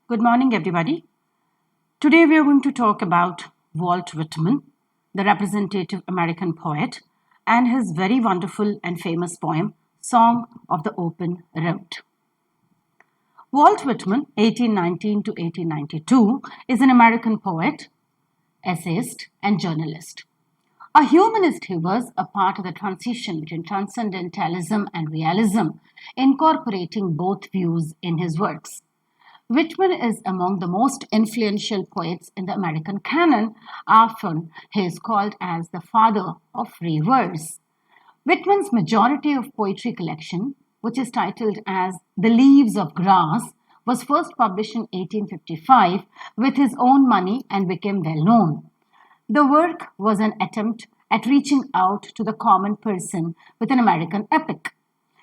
Good morning, everybody. Today we are going to talk about Walt Whitman, the representative American poet, and his very wonderful and famous poem, Song of the Open Road. Walt Whitman, 1819 to 1892, is an American poet, essayist, and journalist. A humanist, he was a part of the transition between transcendentalism and realism, incorporating both views in his works. Whitman is among the most influential poets in the American canon. Often he is called as the father of free verse. Whitman's majority of poetry collection, which is titled as The Leaves of Grass, was first published in 1855 with his own money and became well known. The work was an attempt at reaching out to the common person with an American epic.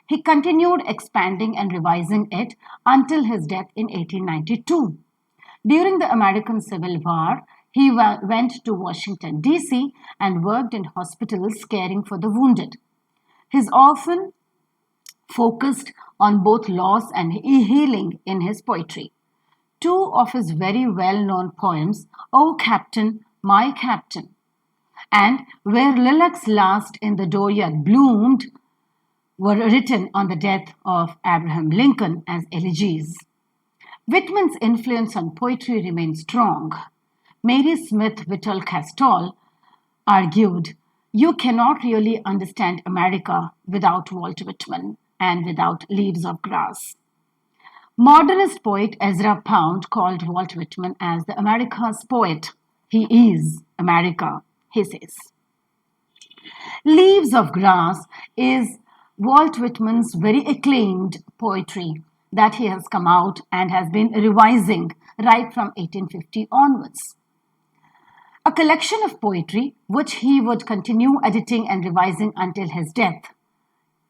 He continued expanding and revising it until his death in 1892. During the American Civil War, he went to Washington, D.C. and worked in hospitals caring for the wounded. He often focused on both loss and healing in his poetry. Two of his very well-known poems, O Captain, My Captain, and Where Lilacs Last in the Dooryard Bloomed, were written on the death of Abraham Lincoln as elegies. Whitman's influence on poetry remains strong. Mary Smith Whittle Castall argued, "You cannot really understand America without Walt Whitman and without Leaves of Grass." Modernist poet Ezra Pound called Walt Whitman as the America's poet. He is America, he says. Leaves of Grass is Walt Whitman's very acclaimed poetry that he has come out and has been revising right from 1850 onwards. A collection of poetry which he would continue editing and revising until his death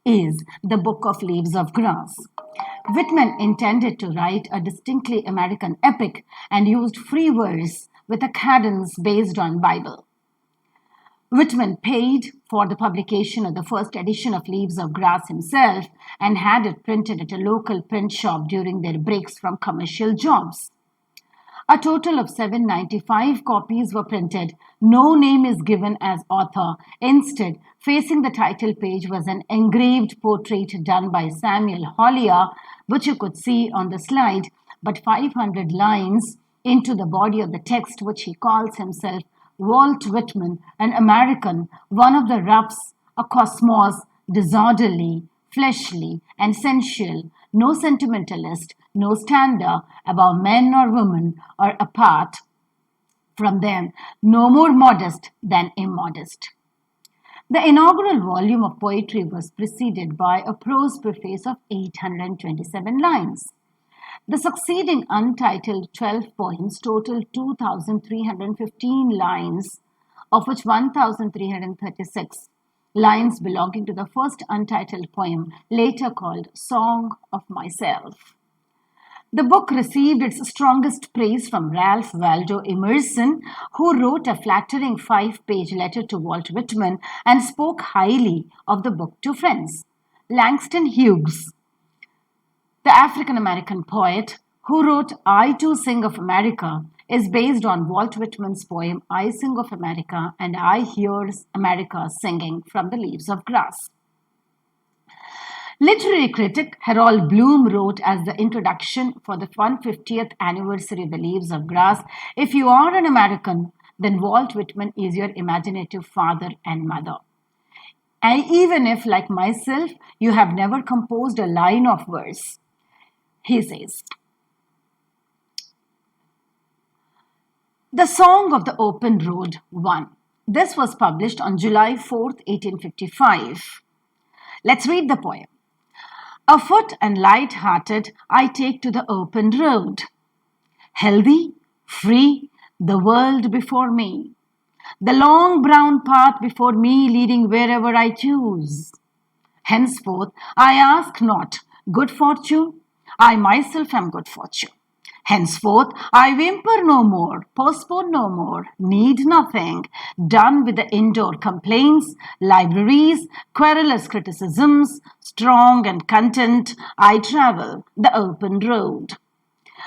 is the Book of Leaves of Grass. Whitman intended to write a distinctly American epic and used free verse with a cadence based on Bible. Whitman paid for the publication of the first edition of Leaves of Grass himself and had it printed at a local print shop during their breaks from commercial jobs. A total of 795 copies were printed. No name is given as author. Instead, facing the title page was an engraved portrait done by Samuel Hollier, which you could see on the slide, but 500 lines into the body of the text, which he calls himself Walt Whitman, an American, one of the roughs, a cosmos, disorderly, fleshly, and sensual, no sentimentalist, no stander above men or women or apart from them, no more modest than immodest. The inaugural volume of poetry was preceded by a prose preface of 827 lines. The succeeding untitled 12 poems total 2,315 lines, of which 1,336 lines belonging to the first untitled poem, later called Song of Myself. The book received its strongest praise from Ralph Waldo Emerson, who wrote a flattering 5-page letter to Walt Whitman and spoke highly of the book to friends. Langston Hughes, the African-American poet who wrote I Too Sing of America, is based on Walt Whitman's poem I Sing of America and I Hear America Singing from the Leaves of Grass. Literary critic Harold Bloom wrote as the introduction for the 150th anniversary of the Leaves of Grass, "If you are an American, then Walt Whitman is your imaginative father and mother. And even if, like myself, you have never composed a line of verse," he says. The Song of the Open Road 1. This was published on July 4th, 1855. Let's read the poem. Afoot and light-hearted, I take to the open road. Healthy, free, the world before me. The long brown path before me leading wherever I choose. Henceforth, I ask not good fortune, I myself am good fortune. Henceforth, I whimper no more, postpone no more, need nothing, done with the indoor complaints, libraries, querulous criticisms, strong and content, I travel the open road.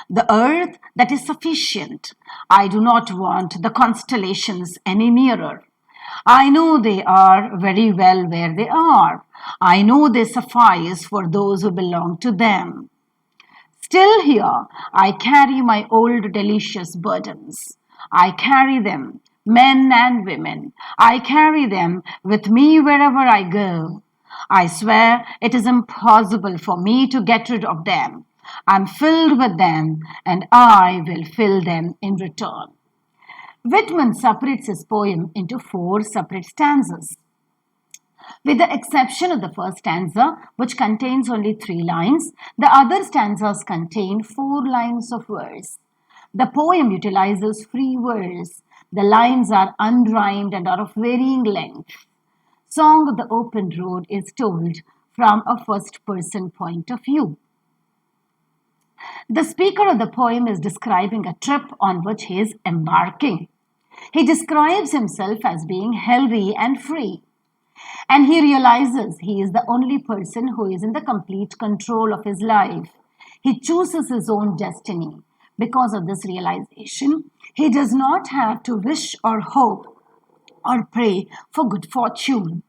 the earth that is sufficient. I do not want the constellations any nearer. I know they are very well where they are. I know they suffice for those who belong to them. Still here, I carry my old delicious burdens. I carry them, men and women. I carry them with me wherever I go. I swear it is impossible for me to get rid of them. I'm filled with them, and I will fill them in return. Whitman separates his poem into four separate stanzas. With the exception of the first stanza, which contains only 3 lines, the other stanzas contain 4 lines of verse. The poem utilizes free verse. The lines are unrhymed and are of varying length. Song of the Open Road is told from a first person point of view. The speaker of the poem is describing a trip on which he is embarking. He describes himself as being healthy and free. And he realizes he is the only person who is in the complete control of his life. He chooses his own destiny. Because of this realization, he does not have to wish or hope or pray for good fortune.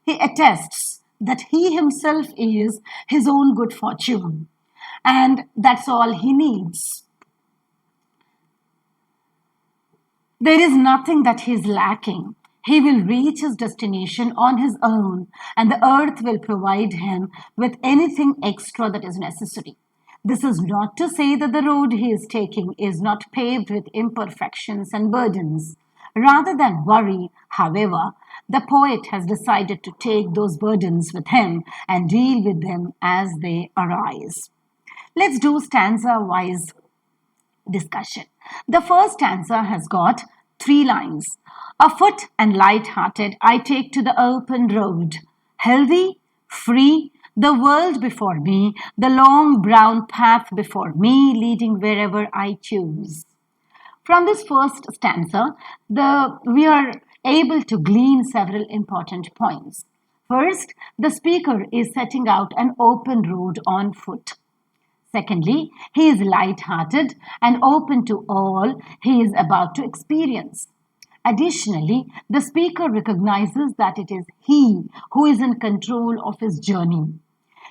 He attests that he himself is his own good fortune. And that's all he needs. There is nothing that he is lacking. He will reach his destination on his own, and the earth will provide him with anything extra that is necessary. This is not to say that the road he is taking is not paved with imperfections and burdens. Rather than worry, however, the poet has decided to take those burdens with him and deal with them as they arise. Let's do stanza-wise discussion. The first stanza has got 3 lines. Afoot and light-hearted, I take to the open road. Healthy, free, the world before me, the long brown path before me, leading wherever I choose. From this first stanza, we are able to glean several important points. First, the speaker is setting out an open road on foot. Secondly, he is light-hearted and open to all he is about to experience. Additionally, the speaker recognizes that it is he who is in control of his journey.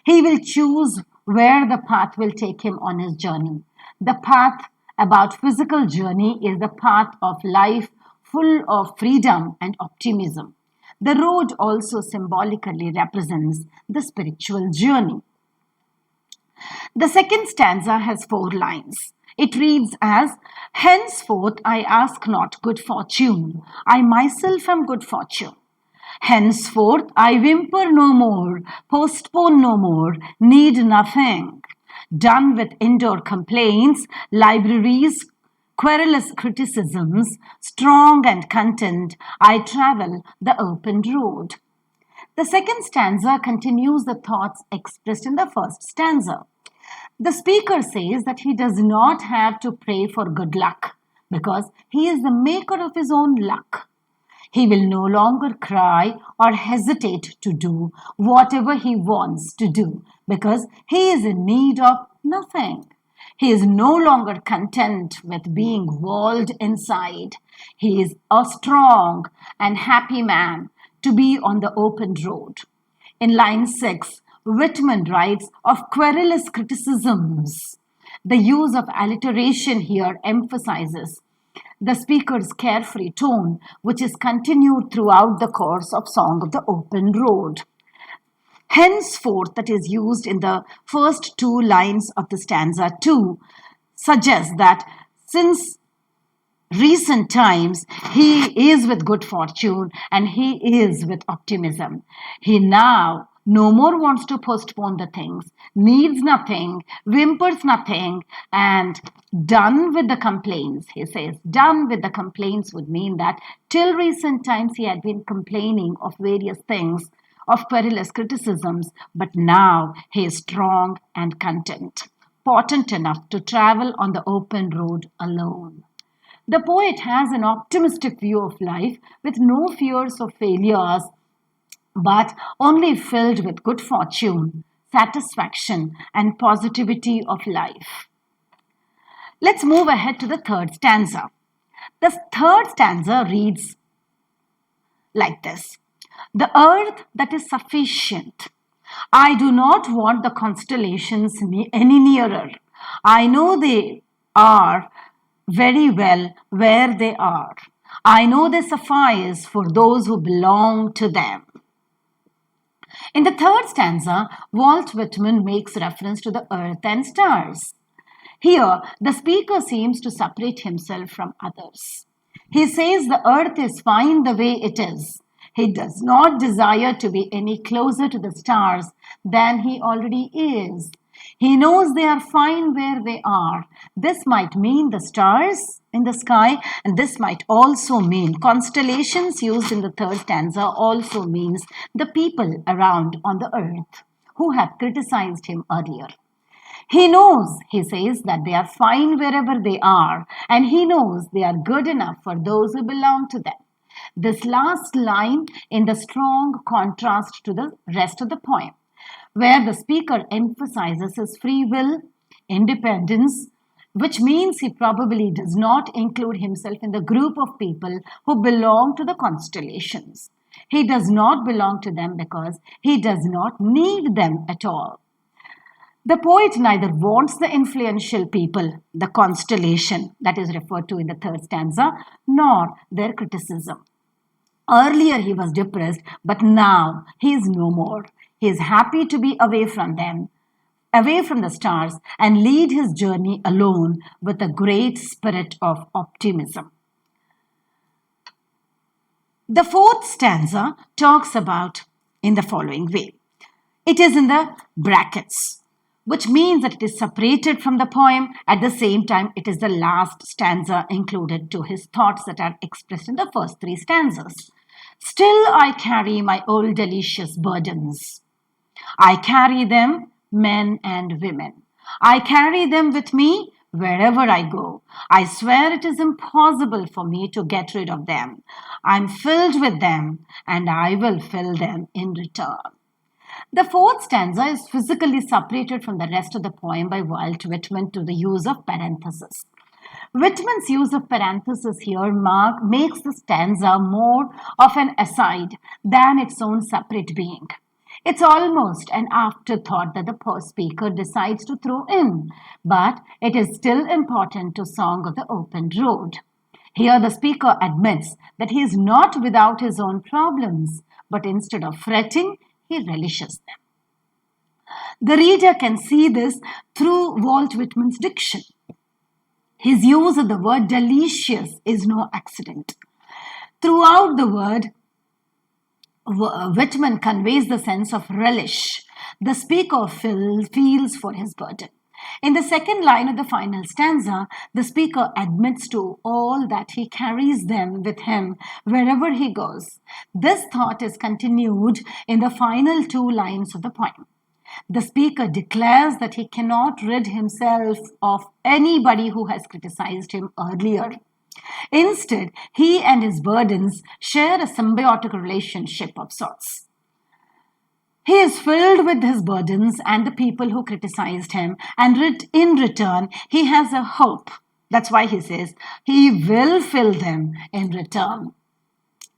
He will choose where the path will take him on his journey. The path about physical journey is the path of life full of freedom and optimism. The road also symbolically represents the spiritual journey. The second stanza has 4 lines. It reads as, henceforth I ask not good fortune, I myself am good fortune. Henceforth I whimper no more, postpone no more, need nothing. Done with indoor complaints, libraries, querulous criticisms, strong and content, I travel the open road. The second stanza continues the thoughts expressed in the first stanza. The speaker says that he does not have to pray for good luck because he is the maker of his own luck. He will no longer cry or hesitate to do whatever he wants to do because he is in need of nothing. He is no longer content with being walled inside. He is a strong and happy man to be on the open road. In line 6, Whitman writes of querulous criticisms. The use of alliteration here emphasizes the speaker's carefree tone, which is continued throughout the course of Song of the Open Road. Henceforth, that is used in the first 2 lines of the stanza 2, suggests that since recent times, he is with good fortune and he is with optimism. He now no more wants to postpone the things, needs nothing, whimpers nothing, and done with the complaints. He says, done with the complaints would mean that till recent times he had been complaining of various things, of querulous criticisms, but now he is strong and content, potent enough to travel on the open road alone. The poet has an optimistic view of life with no fears of failures, but only filled with good fortune, satisfaction, and positivity of life. Let's move ahead to the third stanza. The third stanza reads like this. The earth that is sufficient. I do not want the constellations any nearer. I know they are very well where they are. I know they suffice for those who belong to them. In the third stanza, Walt Whitman makes reference to the earth and stars. Here, the speaker seems to separate himself from others. He says the earth is fine the way it is. He does not desire to be any closer to the stars than he already is. He knows they are fine where they are. This might mean the stars in the sky, and this might also mean constellations used in the third stanza also means the people around on the earth who have criticized him earlier. He knows, he says, that they are fine wherever they are, and he knows they are good enough for those who belong to them. This last line in the strong contrast to the rest of the poem, where the speaker emphasizes his free will, independence, which means he probably does not include himself in the group of people who belong to the constellations. He does not belong to them because he does not need them at all. The poet neither wants the influential people, the constellation that is referred to in the third stanza, nor their criticism. Earlier he was depressed, but now he is no more. He is happy to be away from them, away from the stars, and lead his journey alone with a great spirit of optimism. The fourth stanza talks about in the following way. It is in the brackets, which means that it is separated from the poem. At the same time, it is the last stanza included to his thoughts that are expressed in the first three stanzas. Still I carry my old delicious burdens. I carry them, men and women. I carry them with me wherever I go. I swear it is impossible for me to get rid of them. I'm filled with them, and I will fill them in return. The fourth stanza is physically separated from the rest of the poem by Walt Whitman to the use of parentheses. Whitman's use of parentheses here makes the stanza more of an aside than its own separate being. It's almost an afterthought that the speaker decides to throw in, but it is still important to Song of the Open Road. Here the speaker admits that he is not without his own problems, but instead of fretting, he relishes them. The reader can see this through Walt Whitman's diction. His use of the word delicious is no accident. Throughout the word, Whitman conveys the sense of relish. The speaker feels for his burden. In the second line of the final stanza, the speaker admits to all that he carries them with him wherever he goes. This thought is continued in the final two lines of the poem. The speaker declares that he cannot rid himself of anybody who has criticized him earlier. Instead, he and his burdens share a symbiotic relationship of sorts. He is filled with his burdens and the people who criticized him, and in return, he has a hope. That's why he says, he will fill them in return.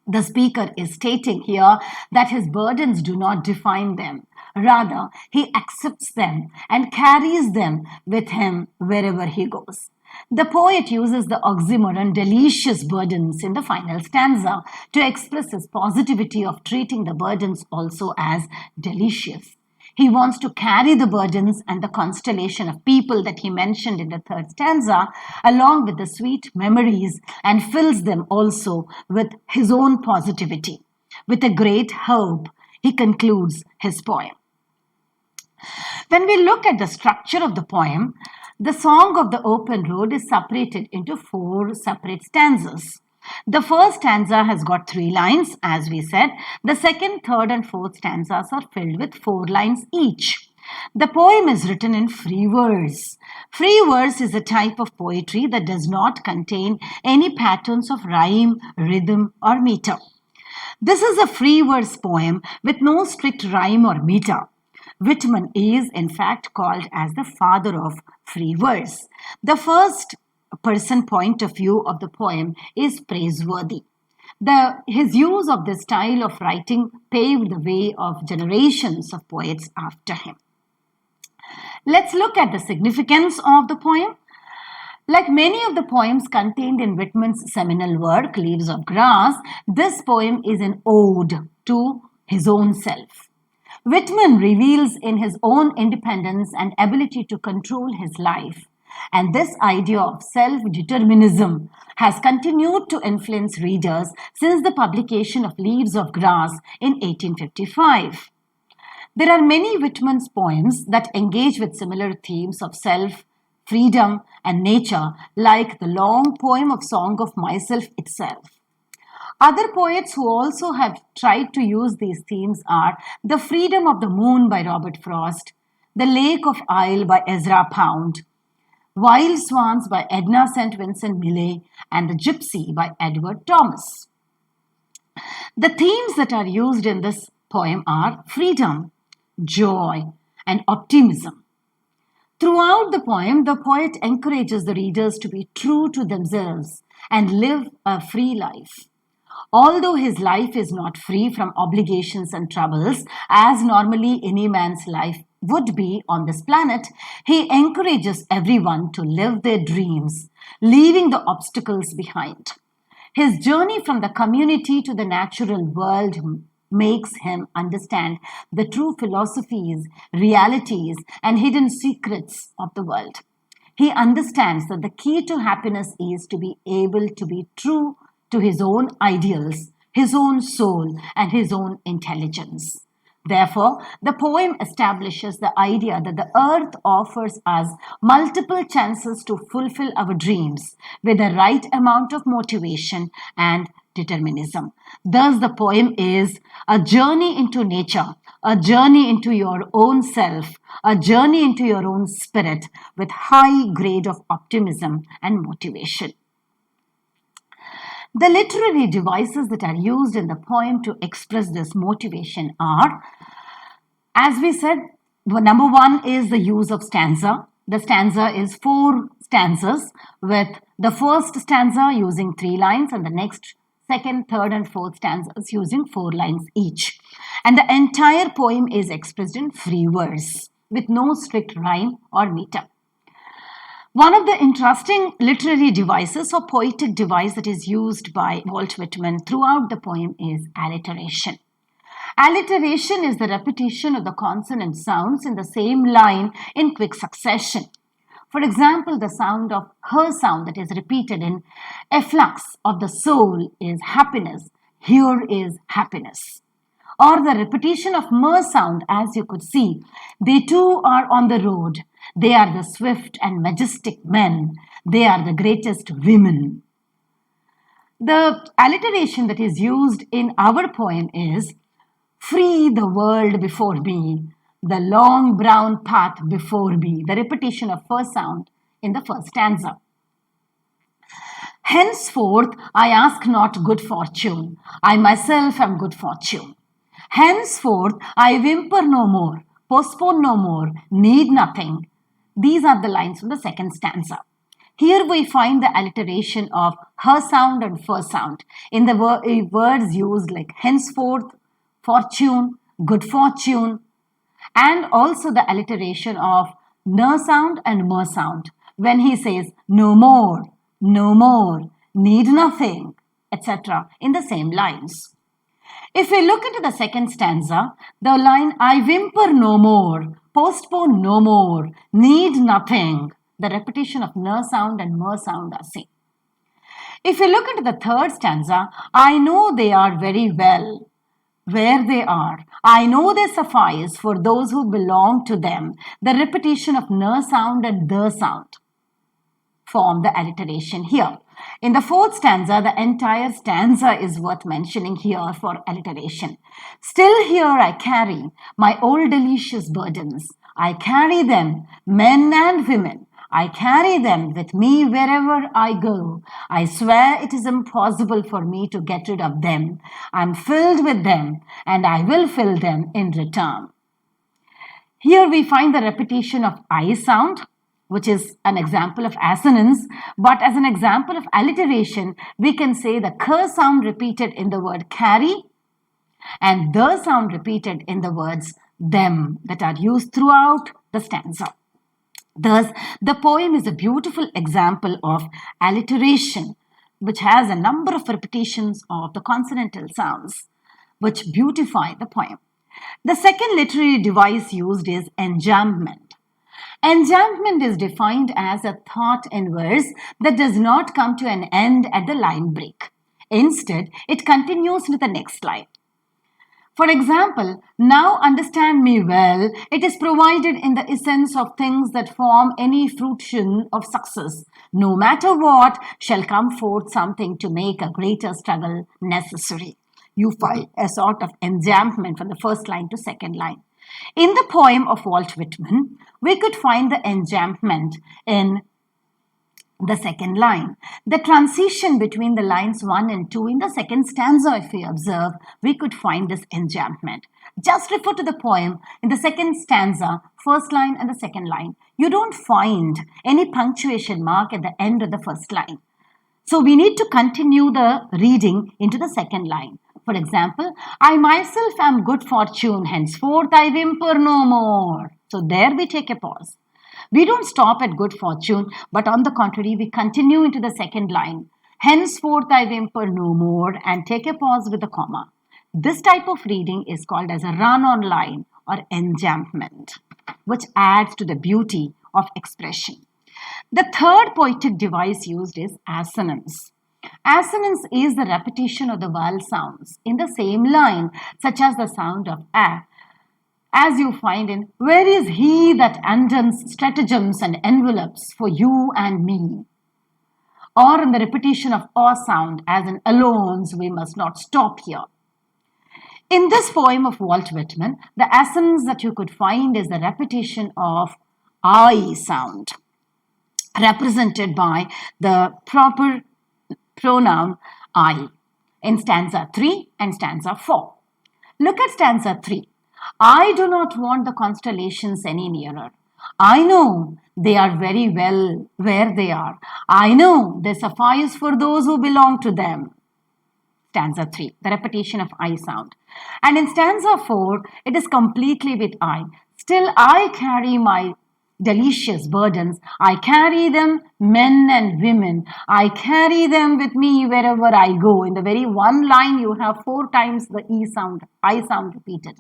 The speaker is stating here that his burdens do not define them. Rather, he accepts them and carries them with him wherever he goes. The poet uses the oxymoron delicious burdens in the final stanza to express his positivity of treating the burdens also as delicious. He wants to carry the burdens and the constellation of people that he mentioned in the third stanza along with the sweet memories and fills them also with his own positivity. With a great hope, he concludes his poem. When we look at the structure of the poem, the Song of the Open Road is separated into four separate stanzas. The first stanza has got 3 lines, as we said. The second, third, and fourth stanzas are filled with 4 lines each. The poem is written in free verse. Free verse is a type of poetry that does not contain any patterns of rhyme, rhythm, or meter. This is a free verse poem with no strict rhyme or meter. Whitman is in fact called as the father of free verse. The first person point of view of the poem is praiseworthy. His use of this style of writing paved the way of generations of poets after him. Let's look at the significance of the poem. Like many of the poems contained in Whitman's seminal work, Leaves of Grass, this poem is an ode to his own self. Whitman reveals in his own independence and ability to control his life. And this idea of self-determinism has continued to influence readers since the publication of Leaves of Grass in 1855. There are many Whitman's poems that engage with similar themes of self, freedom, and nature, like the long poem of Song of Myself itself. Other poets who also have tried to use these themes are The Freedom of the Moon by Robert Frost, The Lake of Isle by Ezra Pound, Wild Swans by Edna St. Vincent Millay, and The Gypsy by Edward Thomas. The themes that are used in this poem are freedom, joy, and optimism. Throughout the poem, the poet encourages the readers to be true to themselves and live a free life. Although his life is not free from obligations and troubles, as normally any man's life would be on this planet, he encourages everyone to live their dreams, leaving the obstacles behind. His journey from the community to the natural world makes him understand the true philosophies, realities, and hidden secrets of the world. He understands that the key to happiness is to be able to be true to his own ideals, his own soul, and his own intelligence. Therefore, the poem establishes the idea that the earth offers us multiple chances to fulfill our dreams with the right amount of motivation and determinism. Thus, the poem is a journey into nature, a journey into your own self, a journey into your own spirit with high grade of optimism and motivation. The literary devices that are used in the poem to express this motivation are, as we said, number one is the use of stanza. The stanza is 4 stanzas, with the first stanza using 3 lines and the next, second, third, and fourth stanzas using 4 lines each. And the entire poem is expressed in free verse with no strict rhyme or meter. One of the interesting literary devices or poetic device that is used by Walt Whitman throughout the poem is alliteration. Alliteration is the repetition of the consonant sounds in the same line in quick succession. For example, the sound of her sound that is repeated in efflux of the soul is happiness. Here is happiness. Or the repetition of mer sound, as you could see. They too are on the road. They are the swift and majestic men. They are the greatest women. The alliteration that is used in our poem is free the world before me, the long brown path before me. The repetition of first sound in the first stanza. Henceforth, I ask not good fortune. I myself am good fortune. Henceforth, I whimper no more, postpone no more, need nothing. These are the lines from the second stanza. Here we find the alliteration of her sound and first sound in the words used like henceforth, fortune, good fortune, and also the alliteration of ner sound and mer sound when he says no more, need nothing, etc. in the same lines. If we look into the second stanza, the line I whimper no more, postpone no more, need nothing, the repetition of ner sound and mer sound are seen. If we look into the third stanza, I know they are very well where they are. I know they suffice for those who belong to them. The repetition of ner sound and the sound form the alliteration here. In the fourth stanza, the entire stanza is worth mentioning here for alliteration. Still here I carry my old delicious burdens. I carry them, men and women. I carry them with me wherever I go. I swear it is impossible for me to get rid of them. I am filled with them and I will fill them in return. Here we find the repetition of I sound, which is an example of assonance, but as an example of alliteration, we can say the k sound repeated in the word carry and the sound repeated in the words them that are used throughout the stanza. Thus, the poem is a beautiful example of alliteration, which has a number of repetitions of the consonantal sounds, which beautify the poem. The second literary device used is enjambment. Enjambment is defined as a thought in verse that does not come to an end at the line break. Instead, it continues to the next line. For example, now understand me well, it is provided in the essence of things that form any fruition of success. No matter what, shall come forth something to make a greater struggle necessary. You find a sort of enjambment from the first line to second line. In the poem of Walt Whitman, we could find the enjambment in the second line. The transition between the lines 1 and 2 in the second stanza, if we observe, we could find this enjambment. Just refer to the poem in the second stanza, first line and the second line. You don't find any punctuation mark at the end of the first line. So we need to continue the reading into the second line. For example, I myself am good fortune, henceforth I whimper no more. So there we take a pause. We don't stop at good fortune, but on the contrary, we continue into the second line. Henceforth I whimper no more, and take a pause with a comma. This type of reading is called as a run-on line or enjambment, which adds to the beauty of expression. The third poetic device used is assonance. Assonance is the repetition of the vowel sounds in the same line, such as the sound of a, as you find in where is he that undons stratagems and envelopes for you and me? Or in the repetition of a sound as in alones, we must not stop here. In this poem of Walt Whitman, the assonance that you could find is the repetition of I sound, represented by the proper pronoun I in stanza 3 and stanza 4. Look at stanza 3. I do not want the constellations any nearer. I know they are very well where they are. I know they suffice for those who belong to them. Stanza 3, the repetition of I sound. And in stanza 4, it is completely with I. Still I carry my delicious burdens. I carry them, men and women. I carry them with me wherever I go. In the very one line, you have 4 times the I sound repeated.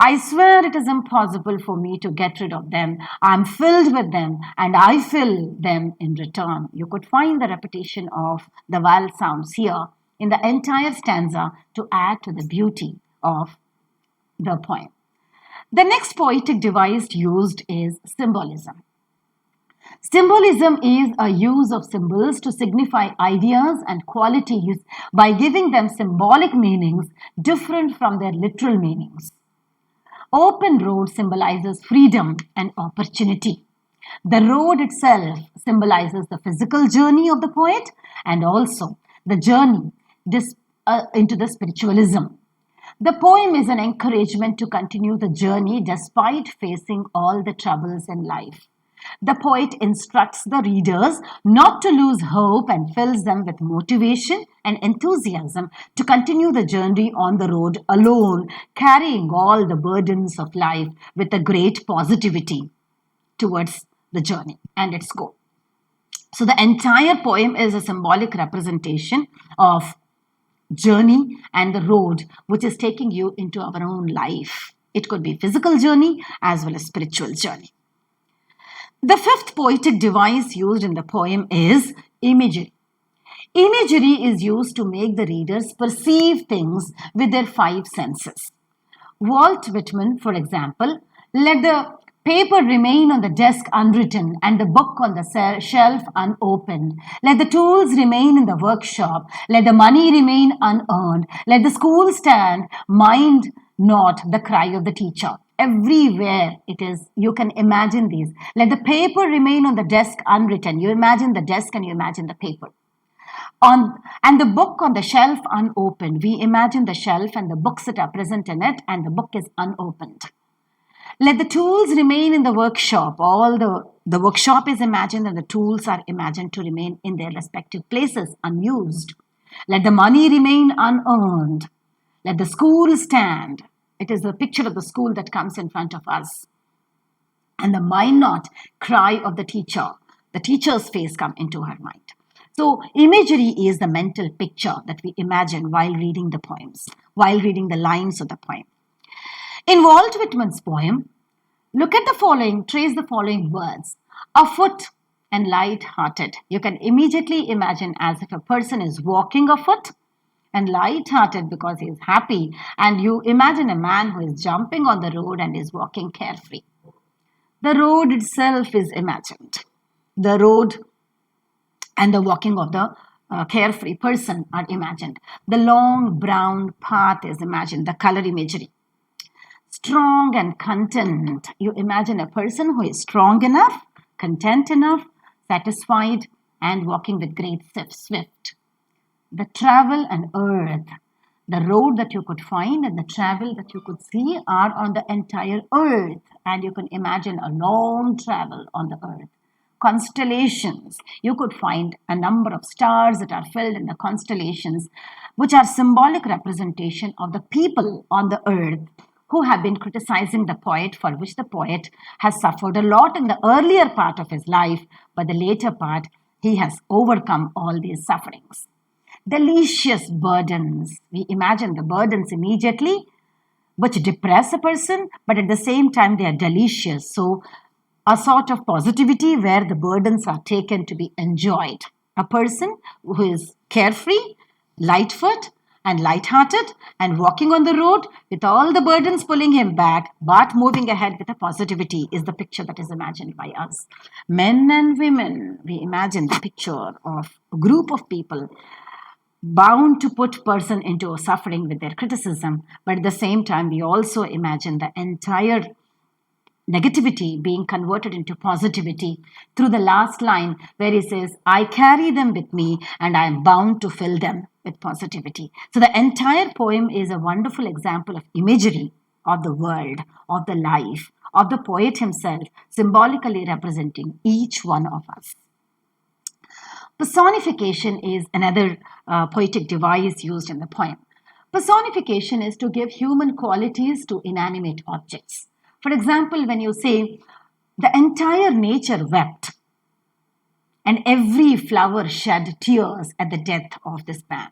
I swear it is impossible for me to get rid of them. I am filled with them and I fill them in return. You could find the repetition of the vowel sounds here in the entire stanza to add to the beauty of the poem. The next poetic device used is symbolism. Symbolism is a use of symbols to signify ideas and qualities by giving them symbolic meanings different from their literal meanings. Open road symbolizes freedom and opportunity. The road itself symbolizes the physical journey of the poet and also the journey into the spiritualism. The poem is an encouragement to continue the journey despite facing all the troubles in life. The poet instructs the readers not to lose hope and fills them with motivation and enthusiasm to continue the journey on the road alone, carrying all the burdens of life with a great positivity towards the journey and its goal. So the entire poem is a symbolic representation of journey and the road which is taking you into our own life. It could be physical journey as well as spiritual journey. The fifth poetic device used in the poem is imagery. Imagery is used to make the readers perceive things with their 5 senses. Walt Whitman, for example, let the paper remain on the desk unwritten and the book on the shelf unopened. Let the tools remain in the workshop. Let the money remain unearned. Let the school stand, mind not the cry of the teacher. Everywhere it is, you can imagine these. Let the paper remain on the desk unwritten. You imagine the desk and you imagine the paper. And the book on the shelf unopened. We imagine the shelf and the books that are present in it, and the book is unopened. Let the tools remain in the workshop. The workshop is imagined and the tools are imagined to remain in their respective places, unused. Let the money remain unearned. Let the school stand. It is the picture of the school that comes in front of us. And the mind not cry of the teacher. The teacher's face come into her mind. So imagery is the mental picture that we imagine while reading the poems, while reading the lines of the poem. In Walt Whitman's poem, look at the following, trace the following words. Afoot and light-hearted. You can immediately imagine as if a person is walking afoot and light-hearted because he is happy. And you imagine a man who is jumping on the road and is walking carefree. The road itself is imagined. The road and the walking of the carefree person are imagined. The long brown path is imagined, the color imagery. Strong and content. You imagine a person who is strong enough, content enough, satisfied, and walking with great swift. The travel and earth. The road that you could find and the travel that you could see are on the entire earth. And you can imagine a long travel on the earth. Constellations. You could find a number of stars that are filled in the constellations, which are symbolic representation of the people on the earth who have been criticizing the poet, for which the poet has suffered a lot in the earlier part of his life, but the later part, he has overcome all these sufferings. Delicious burdens. We imagine the burdens immediately, which depress a person, but at the same time, they are delicious. So, a sort of positivity where the burdens are taken to be enjoyed. A person who is carefree, lightfoot, and light-hearted and walking on the road with all the burdens pulling him back, but moving ahead with a positivity is the picture that is imagined by us. Men and women, we imagine the picture of a group of people bound to put person into suffering with their criticism, but at the same time, we also imagine the entire negativity being converted into positivity through the last line where he says, I carry them with me and I am bound to fill them with positivity. So the entire poem is a wonderful example of imagery of the world, of the life, of the poet himself, symbolically representing each one of us. Personification is another poetic device used in the poem. Personification is to give human qualities to inanimate objects. For example, when you say, the entire nature wept and every flower shed tears at the death of this man.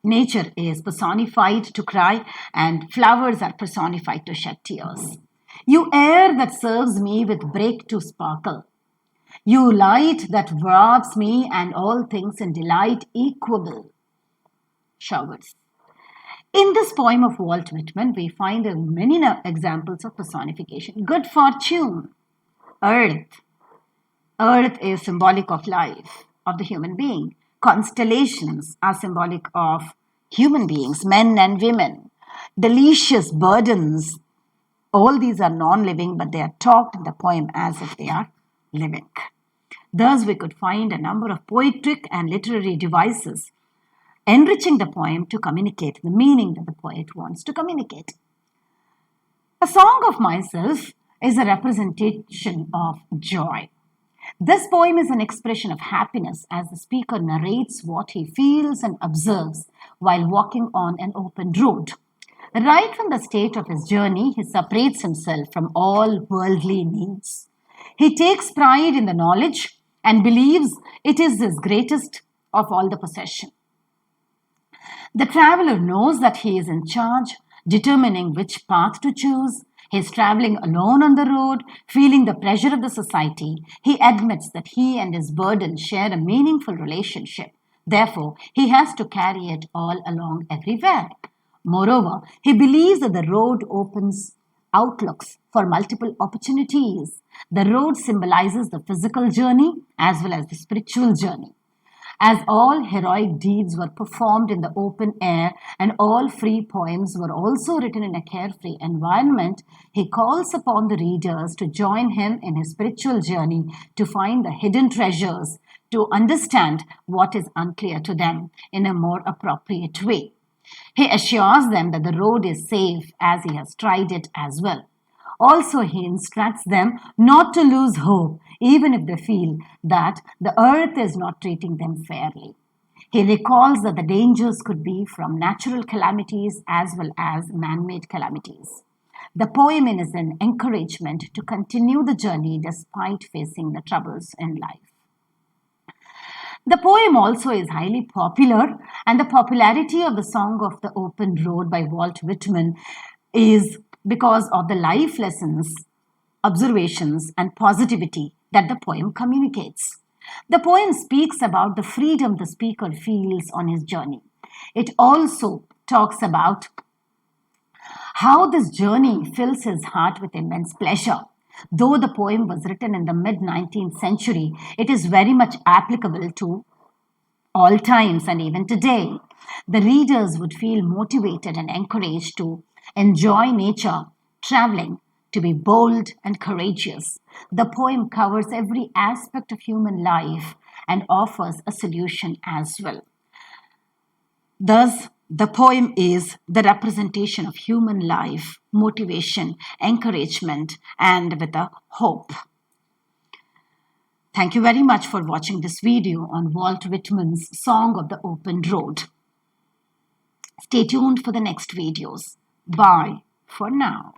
Nature is personified to cry and flowers are personified to shed tears. You air that serves me with break to sparkle. You light that wraps me and all things in delight equable. Showers. In this poem of Walt Whitman, we find many examples of personification. Good fortune, earth. Earth is symbolic of life, of the human being. Constellations are symbolic of human beings, men and women. Delicious burdens. All these are non-living, but they are talked in the poem as if they are living. Thus, we could find a number of poetic and literary devices enriching the poem to communicate the meaning that the poet wants to communicate. A Song of Myself is a representation of joy. This poem is an expression of happiness as the speaker narrates what he feels and observes while walking on an open road. Right from the state of his journey, he separates himself from all worldly needs. He takes pride in the knowledge and believes it is his greatest of all the possession. The traveler knows that he is in charge, determining which path to choose. He is traveling alone on the road, feeling the pressure of the society. He admits that he and his burden share a meaningful relationship. Therefore, he has to carry it all along everywhere. Moreover, he believes that the road opens outlooks for multiple opportunities. The road symbolizes the physical journey as well as the spiritual journey. As all heroic deeds were performed in the open air and all free poems were also written in a carefree environment, he calls upon the readers to join him in his spiritual journey to find the hidden treasures, to understand what is unclear to them in a more appropriate way. He assures them that the road is safe as he has tried it as well. Also, he instructs them not to lose hope, even if they feel that the earth is not treating them fairly. He recalls that the dangers could be from natural calamities as well as man made calamities. The poem is an encouragement to continue the journey despite facing the troubles in life. The poem also is highly popular, and the popularity of the Song of the Open Road by Walt Whitman is because of the life lessons, observations, and positivity that the poem communicates. The poem speaks about the freedom the speaker feels on his journey. It also talks about how this journey fills his heart with immense pleasure. Though the poem was written in the mid 19th century, it is very much applicable to all times and even today. The readers would feel motivated and encouraged to enjoy nature, traveling, to be bold and courageous. The poem covers every aspect of human life and offers a solution as well. Thus, the poem is the representation of human life, motivation, encouragement, and with a hope. Thank you very much for watching this video on Walt Whitman's Song of the Open Road. Stay tuned for the next videos. Bye for now.